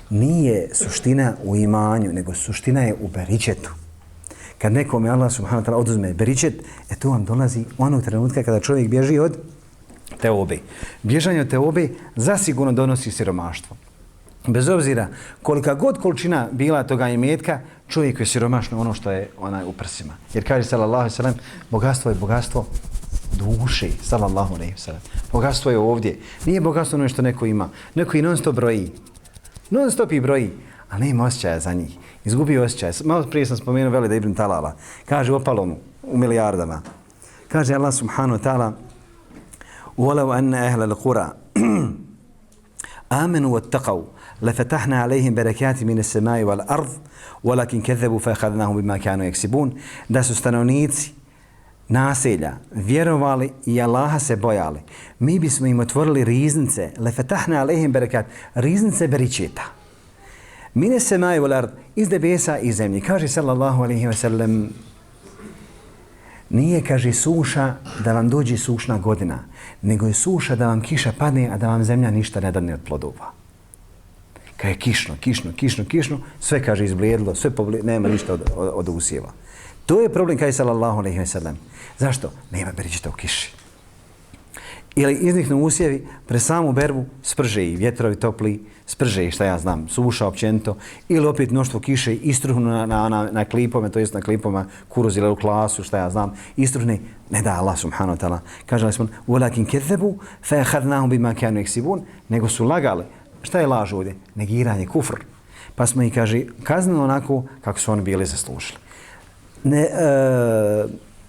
Nije suština u imanju, nego suština je u beričetu. Kad nekome Allah subhanahu wa ta'ala oduzme beričet, tu vam dolazi onog trenutka kada čovjek bježi od teobe. Bježanje od teobe zasigurno donosi siromaštvo. Bez obzira kolika god količina bila toga imetka, čovjek je siromašno ono što je onaj u prsima. Jer kaže sallallahu alejhi ve sellem, bogatstvo je bogatstvo duše, sallallahu alejhi ve sellem. Bogatstvo je ovdje. Nije bogatstvo ono što neko ima. Neko i non stop broji. Non stop i broji, ali nema osjećaja za njih. Izgubio osjećaj. Malo prije sam spomenuo Velida ibn Talala. Kaže opalo mu u milijardama. Kaže Allah subhanahu wa ta'ala وَلَوْ أَنَّ أَهْلَ الْقُرَى آمَنُوا وَاتَّقَوْا لَفَتَحْنَا عَلَيْهِمْ بَرَكَاتٍ مِنَ السَّمَاءِ وَالْأَرْضِ وَلَكِنْ كَذَّبُوا فَأَخَذْنَاهُمْ بِمَا كَانُوا يَكْسِبُونَ. Da su stanovnici naselja vjerovali i Allaha se bojali, mi bismo im otvorili riznice, لَفَتَحْنَا عَلَيْهِمْ بَرَكَاتٍ, riznice beričeta. Mine semaj wal ard, iz nebesa i zemlje. Kaže sallallahu alejhi ve sellem, nije, kaže, suša da vam dođe sušna godina, nego je suša da vam kiša padne, a da vam zemlja ništa ne dadne od plodova. Kad je kišno, sve, kaže, izblijedilo, sve nema ništa od usjeva. To je problem, kaže sallallahu alejhi ve sellem. Zašto? Nema beričeta u kiši. Ili izniknu usjevi, pre samu berbu sprže i vjetrovi topli, sprže i šta ja znam, suša općenito, ili opet mnoštvo kiše istruhnu na klipome, to jest na klipoma kuruz ili u klasu, šta ja znam, istruhne, ne da Allah subhanahu wa ta'ala. Kaže smo, وَلَكِنْ كَذَّبُوا فَأَخَذْنَاهُمْ بِمَا كَانُوا يَكْسِبُونَ, nego su lagali. Šta je laž ovdje? Negiranje, kufr. Pa smo ih, kaže, kaznili onako kako su oni bili zaslužili.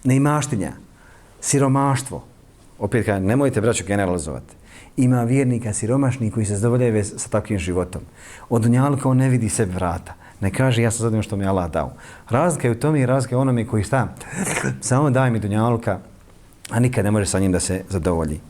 Neimaštinja, siromaštvo. Opet kažem, nemojte, braćo, generalizovati. Ima vjernika siromašnih koji se zadovoljaju sa takvim životom. Od dunjaluka on ne vidi sebi vrata. Ne kaže ja sam zadovoljan što mi je Allah dao. Razlika je u tome i razlika je onome koji šta. Samo daj mi dunjaluka, a nikad ne može sa njim da se zadovolji.